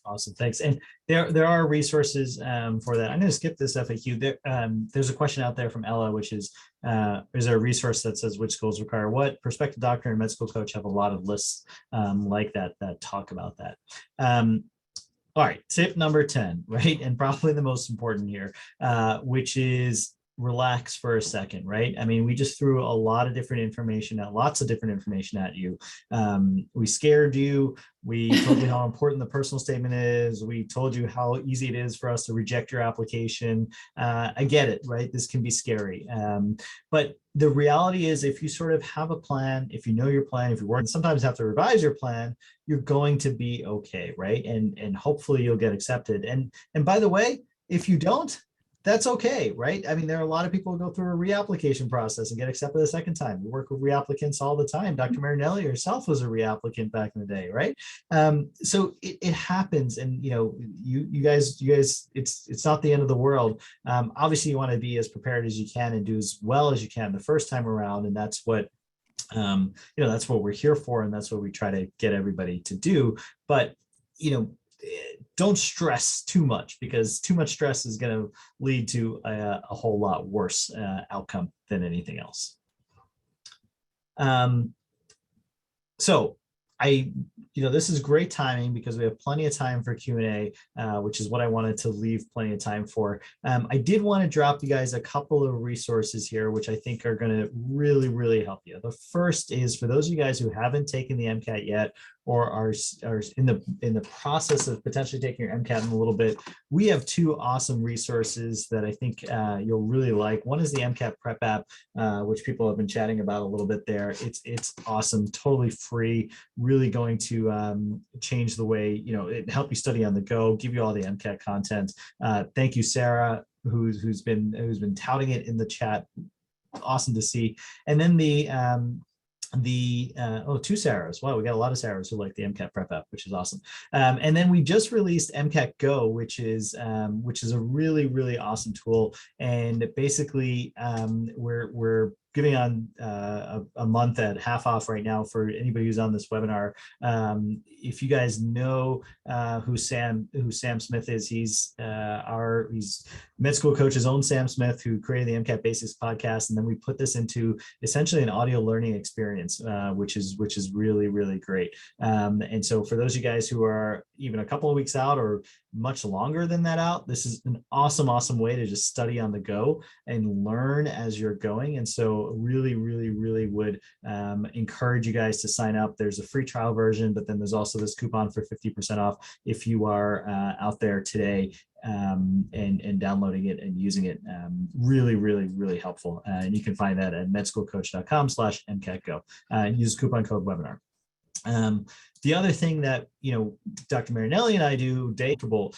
Awesome, thanks. And there are resources for that. I'm going to skip this FAQ. There's a question out there from Ella, which is there a resource that says which schools require what? Prospective doctor and med school coach have a lot of lists like that talk about that. All right, tip number 10, right? And probably the most important here, which is relax for a second, right? I mean, we just threw a lot of different information at lots of different information at you. We scared you. We told you how important the personal statement is. We told you how easy it is for us to reject your application. I get it, right? This can be scary. But the reality is, if you sort of have a plan, if you know your plan, if you work, sometimes have to revise your plan, you're going to be okay, right? And hopefully you'll get accepted. And by the way, if you don't, that's okay, right? I mean, there are a lot of people who go through a reapplication process and get accepted a second time. We work with reapplicants all the time. Dr. Marinelli herself was a reapplicant back in the day, right? So it happens, and you guys, it's not the end of the world. Obviously, you want to be as prepared as you can and do as well as you can the first time around, and that's what that's what we're here for, and that's what we try to get everybody to do. But don't stress too much, because too much stress is going to lead to a whole lot worse outcome than anything else. So this is great timing because we have plenty of time for Q&A, which is what I wanted to leave plenty of time for. I did want to drop you guys a couple of resources here, which I think are going to really, really help you. The first is for those of you guys who haven't taken the MCAT yet, or are in the process of potentially taking your MCAT in a little bit, we have two awesome resources that I think you'll really like. One is the MCAT Prep app, which people have been chatting about a little bit there. It's awesome, totally free, really going to change the way, it help you study on the go, give you all the MCAT content. Thank you, Sarah, who's been touting it in the chat. Awesome to see. And then two Sarahs. Wow, we got a lot of Sarahs who like the MCAT Prep app, which is awesome. And then we just released MCAT Go, which is a really, really awesome tool. And basically, we're giving on a month at half off right now for anybody who's on this webinar. If you guys know who Sam Smith is, he's med school coach's own Sam Smith, who created the MCAT Basics podcast, and then we put this into essentially an audio learning experience, which is really, really great. And so for those of you guys who are even a couple of weeks out or much longer than that out, this is an awesome way to just study on the go and learn as you're going. And so really, really, really would encourage you guys to sign up. There's a free trial version, but then there's also this coupon for 50% off if you are out there today and downloading it and using it. Really, really, really helpful. And you can find that at medschoolcoach.com/MCATGo. Use coupon code webinar. The other thing that, Dr. Marinelli and I do, Dateable,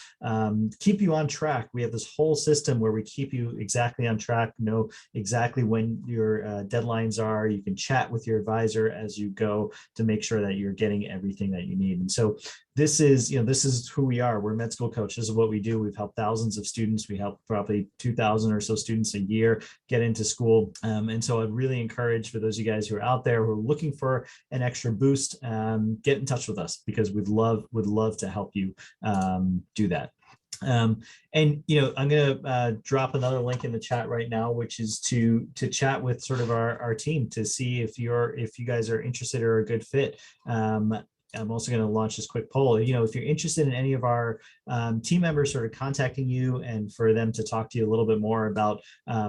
keep you on track. We have this whole system where we keep you exactly on track, know exactly when your deadlines are. You can chat with your advisor as you go to make sure that you're getting everything that you need. And so this is who we are. We're med school coach. This is what we do. We've helped thousands of students. We help probably 2,000 or so students a year get into school. And so I'd really encourage, for those of you guys who are out there who are looking for an extra boost, get in touch with us, because would love to help you do that. And I'm going to drop another link in the chat right now, which is to chat with sort of our team to see if you guys are interested or a good fit. I'm also going to launch this quick poll. If you're interested in any of our team members sort of contacting you and for them to talk to you a little bit more about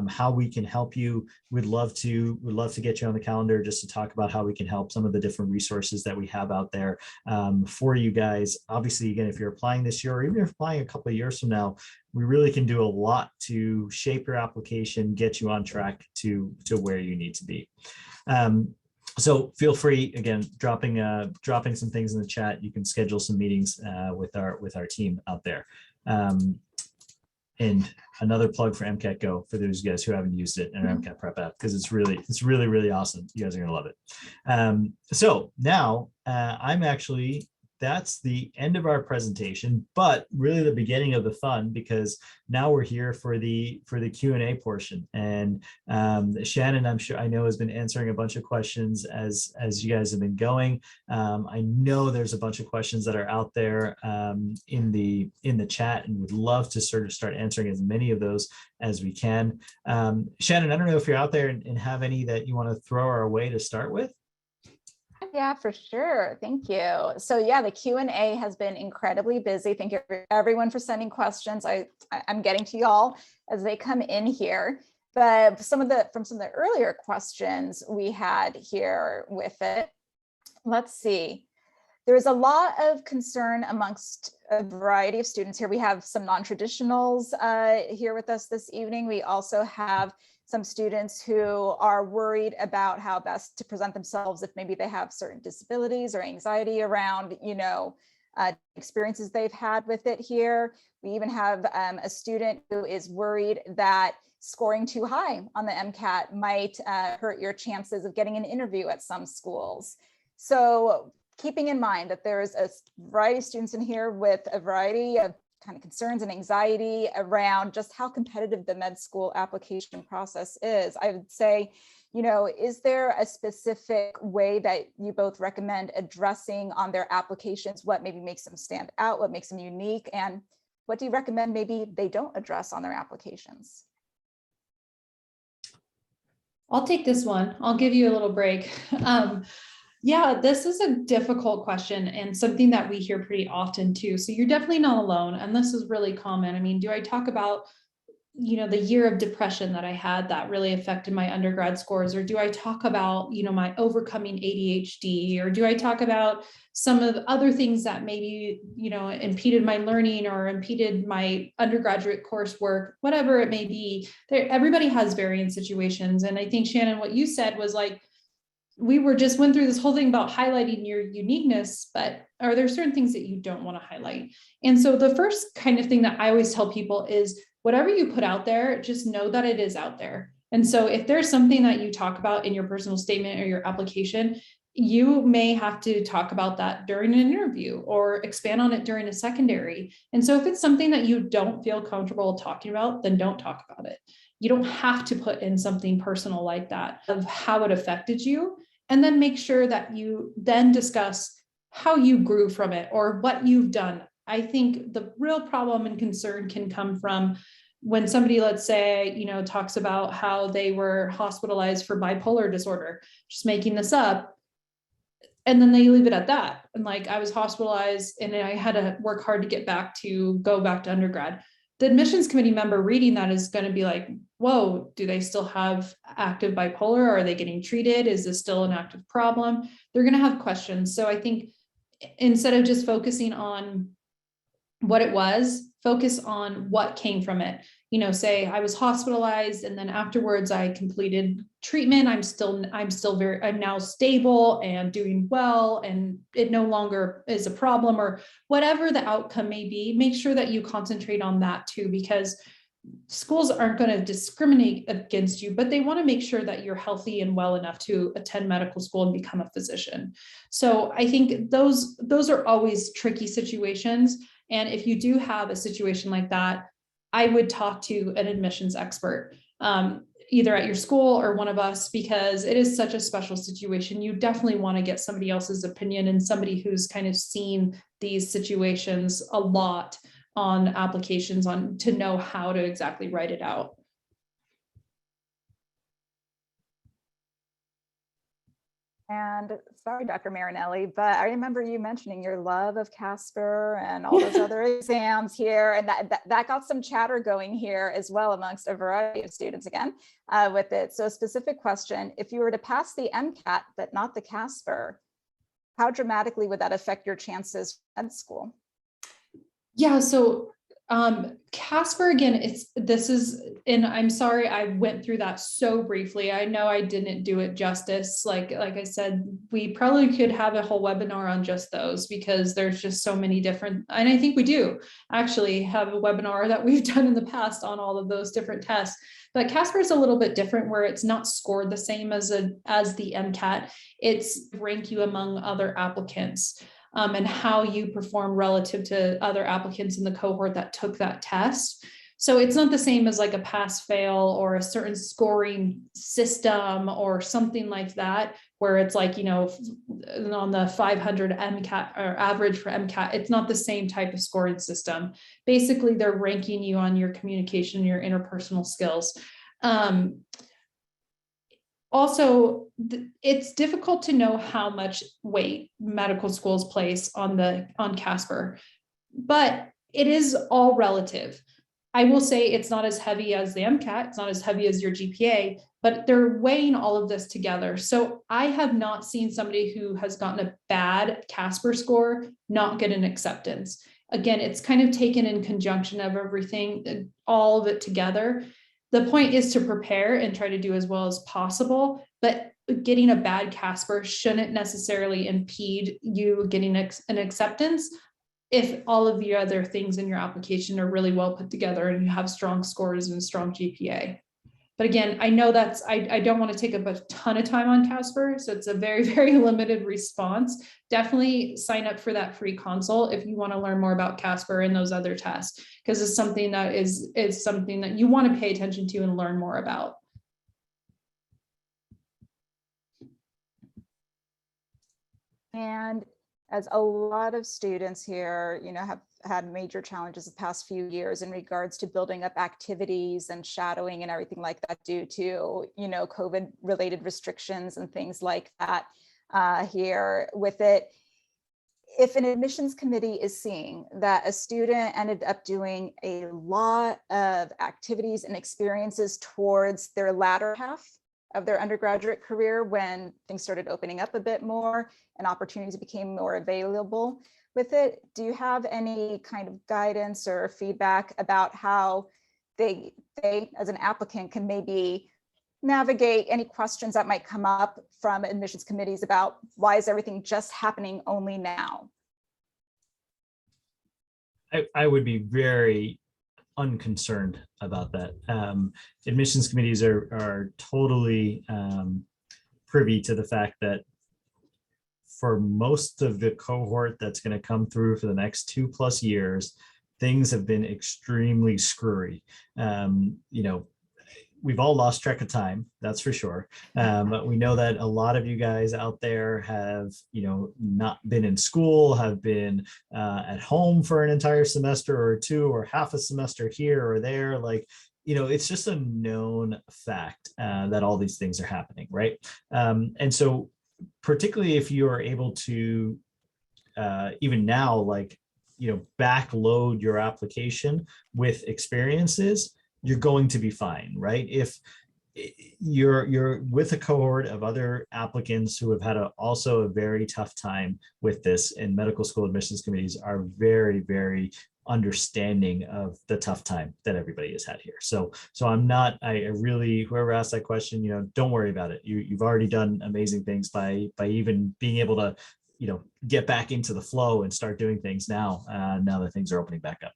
how we can help you, we'd love to get you on the calendar just to talk about how we can help, some of the different resources that we have out there for you guys. Obviously, again, if you're applying this year, or even if you're applying a couple of years from now, we really can do a lot to shape your application, get you on track to where you need to be. So feel free, again, dropping some things in the chat. You can schedule some meetings with our team out there. And another plug for MCAT Go for those guys who haven't used it, and our MCAT Prep app, because it's really, really awesome. You guys are gonna love it. So now that's the end of our presentation, but really the beginning of the fun, because now we're here for the Q&A portion. And Shannon, I know, has been answering a bunch of questions as you guys have been going. I know there's a bunch of questions that are out there in the chat, and would love to sort of start answering as many of those as we can. Shannon, I don't know if you're out there and have any that you want to throw our way to start with. Yeah, for sure. Thank you. So yeah, the Q&A has been incredibly busy. Thank you everyone for sending questions. I'm getting to y'all as they come in here. But from some of the earlier questions we had here with it, let's see. There's a lot of concern amongst a variety of students here. We have some non-traditionals here with us this evening. We also have some students who are worried about how best to present themselves if maybe they have certain disabilities or anxiety around, experiences they've had with it here. We even have a student who is worried that scoring too high on the MCAT might hurt your chances of getting an interview at some schools. So keeping in mind that there's a variety of students in here with a variety of kind of concerns and anxiety around just how competitive the med school application process is, I would say, is there a specific way that you both recommend addressing on their applications? What maybe makes them stand out? What makes them unique? And what do you recommend maybe they don't address on their applications? I'll take this one. I'll give you a little break. Yeah, this is a difficult question and something that we hear pretty often too. So you're definitely not alone. And this is really common. I mean, do I talk about, the year of depression that I had that really affected my undergrad scores? Or do I talk about, my overcoming ADHD? Or do I talk about some of the other things that maybe, impeded my learning or impeded my undergraduate coursework, whatever it may be? Everybody has varying situations. And I think, Shannon, what you said was like, we went through this whole thing about highlighting your uniqueness, but are there certain things that you don't want to highlight? And so the first kind of thing that I always tell people is whatever you put out there, just know that it is out there. And so if there's something that you talk about in your personal statement or your application, you may have to talk about that during an interview or expand on it during a secondary. And so if it's something that you don't feel comfortable talking about, then don't talk about it. You don't have to put in something personal like that of how it affected you. And then make sure that you then discuss how you grew from it or what you've done. I think the real problem and concern can come from when somebody, let's say, talks about how they were hospitalized for bipolar disorder, just making this up. And then they leave it at that. And like, I was hospitalized and I had to work hard to go back to undergrad. The admissions committee member reading that is going to be like, whoa, do they still have active bipolar? Are they getting treated? Is this still an active problem? They're going to have questions. So I think instead of just focusing on what it was, focus on what came from it. Say I was hospitalized and then afterwards I completed treatment. I'm now stable and doing well, and it no longer is a problem, or whatever the outcome may be. Make sure that you concentrate on that too, because schools aren't going to discriminate against you, but they want to make sure that you're healthy and well enough to attend medical school and become a physician. So I think those are always tricky situations. And if you do have a situation like that, I would talk to an admissions expert, either at your school or one of us, because it is such a special situation. You definitely want to get somebody else's opinion and somebody who's kind of seen these situations a lot on applications to know how to exactly write it out. And sorry, Dr. Marinelli, but I remember you mentioning your love of Casper and all those other exams here, and that got some chatter going here as well amongst a variety of students again with it. So a specific question, if you were to pass the MCAT, but not the Casper, how dramatically would that affect your chances at school? Yeah, so Casper, again, and I'm sorry I went through that so briefly. I know I didn't do it justice. Like I said, we probably could have a whole webinar on just those, because there's just so many different, and I think we do actually have a webinar that we've done in the past on all of those different tests. But Casper is a little bit different, where it's not scored the same as the MCAT. It's rank you among other applicants. And how you perform relative to other applicants in the cohort that took that test. So it's not the same as like a pass fail or a certain scoring system or something like that, where it's like, on the 500 MCAT or average for MCAT, it's not the same type of scoring system. Basically, they're ranking you on your communication, your interpersonal skills. Also, it's difficult to know how much weight medical schools place on Casper, but it is all relative. I will say it's not as heavy as the MCAT, it's not as heavy as your GPA, but they're weighing all of this together. So I have not seen somebody who has gotten a bad Casper score not get an acceptance. Again, it's kind of taken in conjunction of everything, all of it together. The point is to prepare and try to do as well as possible, but getting a bad Casper shouldn't necessarily impede you getting an acceptance if all of the other things in your application are really well put together and you have strong scores and strong GPA. But again, I know I don't want to take up a ton of time on Casper, so it's a very, very limited response. Definitely sign up for that free consult if you want to learn more about Casper and those other tests, because it's something that is something that you want to pay attention to and learn more about. And as a lot of students here, have had major challenges the past few years in regards to building up activities and shadowing and everything like that due to, COVID related restrictions and things like that. here with it. If an admissions committee is seeing that a student ended up doing a lot of activities and experiences towards their latter half of their undergraduate career, when things started opening up a bit more and opportunities became more available with it, do you have any kind of guidance or feedback about how they as an applicant can maybe navigate any questions that might come up from admissions committees about why is everything just happening only now? I would be very unconcerned about that. Admissions committees are totally privy to the fact that for most of the cohort that's going to come through for the next 2+ years, things have been extremely screwy. We've all lost track of time, that's for sure. But we know that a lot of you guys out there have, not been in school, have been at home for an entire semester or two, or half a semester here or there. It's just a known fact that all these things are happening, right? And so particularly if you are able to even now, backload your application with experiences, you're going to be fine, right? If you're with a cohort of other applicants who have had also a very tough time with this, and medical school admissions committees are very, very understanding of the tough time that everybody has had here. So I really, whoever asked that question, don't worry about it. You've already done amazing things by even being able to, get back into the flow and start doing things now that things are opening back up.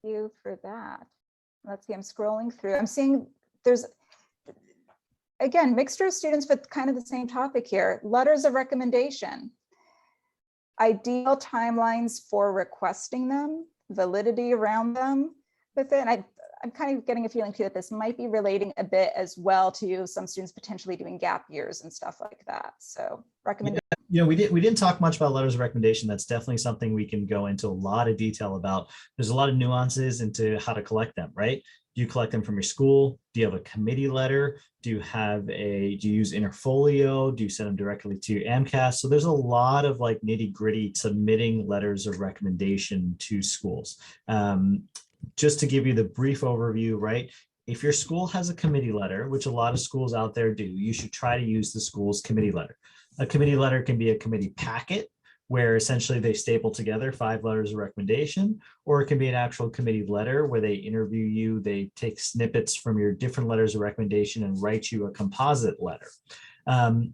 You for that. Let's see, I'm scrolling through. I'm seeing there's, again, mixture of students with kind of the same topic here. Letters of recommendation. Ideal timelines for requesting them, validity around them with it. And I'm kind of getting a feeling too that this might be relating a bit as well to some students potentially doing gap years and stuff like that. So recommend. We didn't talk much about letters of recommendation. That's definitely something we can go into a lot of detail about. There's a lot of nuances into how to collect them, right? Do you collect them from your school? Do you have a committee letter? Do you use Interfolio? Do you send them directly to AMCAS? So there's a lot of nitty gritty submitting letters of recommendation to schools. Just to give you the brief overview, right? If your school has a committee letter, which a lot of schools out there do, you should try to use the school's committee letter. A committee letter can be a committee packet where essentially they staple together 5 letters of recommendation, or it can be an actual committee letter where they interview you, they take snippets from your different letters of recommendation and write you a composite letter. So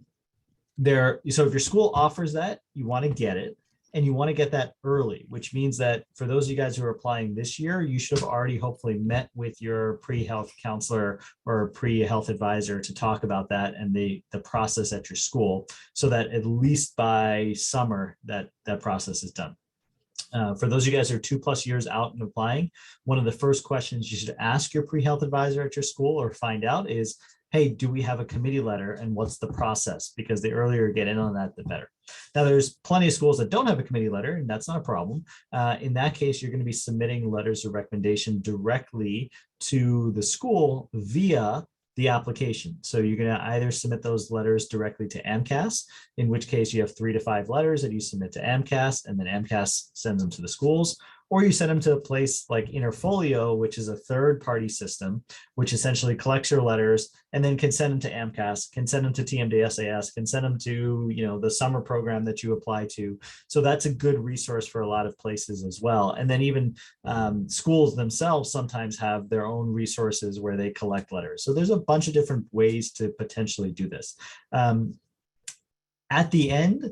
if your school offers that, you want to get it. And you want to get that early, which means that for those of you guys who are applying this year, you should have already hopefully met with your pre-health counselor or pre-health advisor to talk about that and the process at your school, so that at least by summer that process is done. For those of you guys who are 2+ years out and applying, one of the first questions you should ask your pre-health advisor at your school or find out is, hey, do we have a committee letter and what's the process? Because the earlier you get in on that, the better. Now, there's plenty of schools that don't have a committee letter, and that's not a problem. In that case, you're going to be submitting letters of recommendation directly to the school via the application. So you're going to either submit those letters directly to AMCAS, in which case you have 3 to 5 letters that you submit to AMCAS, and then AMCAS sends them to the schools, or you send them to a place like Interfolio, which is a third-party system, which essentially collects your letters and then can send them to AMCAS, can send them to TMDSAS, can send them to the summer program that you apply to. So that's a good resource for a lot of places as well. And then even schools themselves sometimes have their own resources where they collect letters. So there's a bunch of different ways to potentially do this. At the end,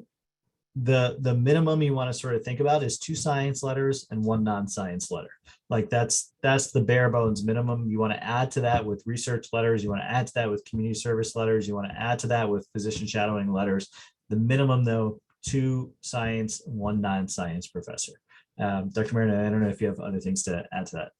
the minimum you want to sort of think about is 2 science letters and 1 non-science letter. That's the bare bones minimum. You want to add to that with research letters. You want to add to that with community service letters. You want to add to that with physician shadowing letters. The minimum though, 2 science, 1 non-science professor. Dr. Marinelli, I don't know if you have other things to add to that.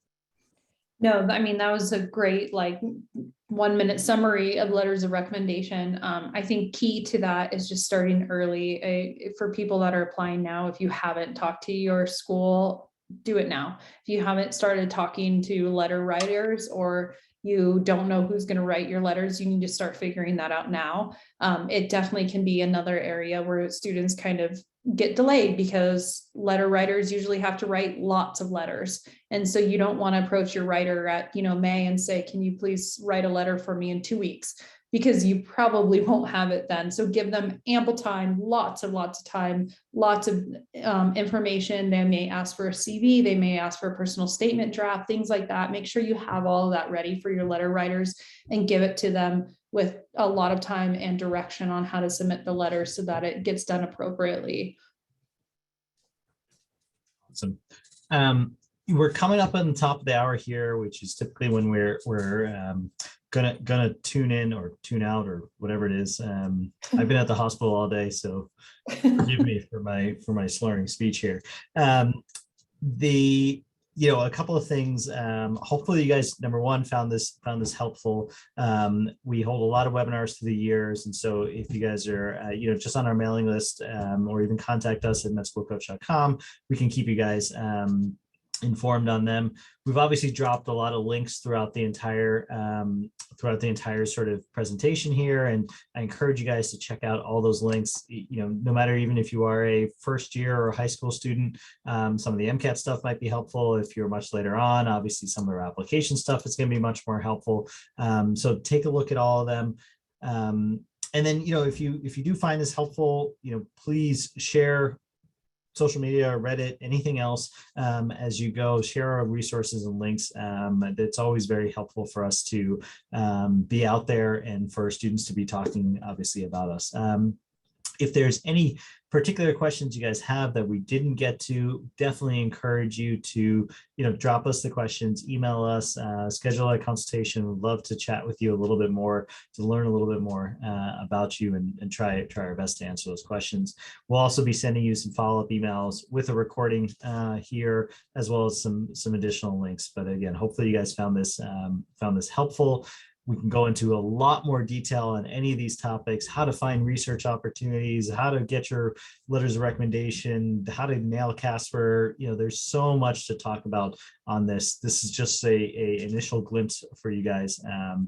No, I mean, that was a great 1-minute summary of letters of recommendation. I think key to that is just starting early. For people that are applying now, if you haven't talked to your school do it now. If you haven't started talking to letter writers, or you don't know who's going to write your letters, you need to start figuring that out now. It definitely can be another area where students kind of get delayed, because letter writers usually have to write lots of letters. And so you don't want to approach your writer at, May and say, can you please write a letter for me in 2 weeks? Because you probably won't have it then. So give them ample time, lots of time, lots of information. They may ask for a CV, they may ask for a personal statement draft, things like that. Make sure you have all of that ready for your letter writers and give it to them with a lot of time and direction on how to submit the letter so that it gets done appropriately. Awesome. We're coming up on the top of the hour here, which is typically when we're gonna tune in or tune out or whatever it is. I've been at the hospital all day, so forgive me for my slurring speech here. A couple of things. Hopefully you guys, number one, found this helpful. We hold a lot of webinars through the years, and so if you guys are just on our mailing list, or even contact us at medschoolcoach.com, we can keep you guys informed on them. We've obviously dropped a lot of links throughout the entire sort of presentation here, and I encourage you guys to check out all those links. No matter, even if you are a first year or a high school student, some of the MCAT stuff might be helpful. If you're much later on, obviously some of our application stuff is going to be much more helpful. So take a look at all of them. And then, if you do find this helpful, please share social media, Reddit, anything else as you go. Share our resources and links. That's always very helpful for us to be out there and for students to be talking, obviously, about us. If there's any particular questions you guys have that we didn't get to, definitely encourage you to, drop us the questions, email us, schedule a consultation. We'd love to chat with you a little bit more, to learn a little bit more about you, and try our best to answer those questions. We'll also be sending you some follow-up emails with a recording here, as well as some additional links. But again, hopefully you guys found this helpful. We can go into a lot more detail on any of these topics: how to find research opportunities, how to get your letters of recommendation, how to nail CASPER. There's so much to talk about on this. This is just a initial glimpse for you guys,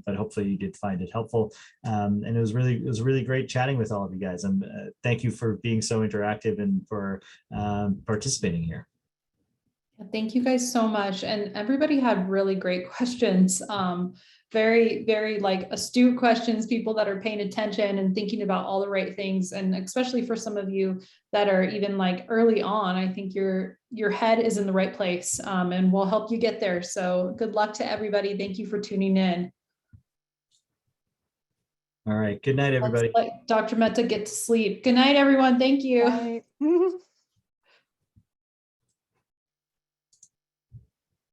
but hopefully you did find it helpful. And it was really great chatting with all of you guys. And thank you for being so interactive and for participating here. Thank you guys so much. And everybody had really great questions. Very, very astute questions, people that are paying attention and thinking about all the right things. And especially for some of you that are even early on, I think your head is in the right place, and we'll help you get there. So good luck to everybody. Thank you for tuning in. All right. Good night, everybody. Let's let Dr. Mehta get to sleep. Good night, everyone. Thank you. Bye.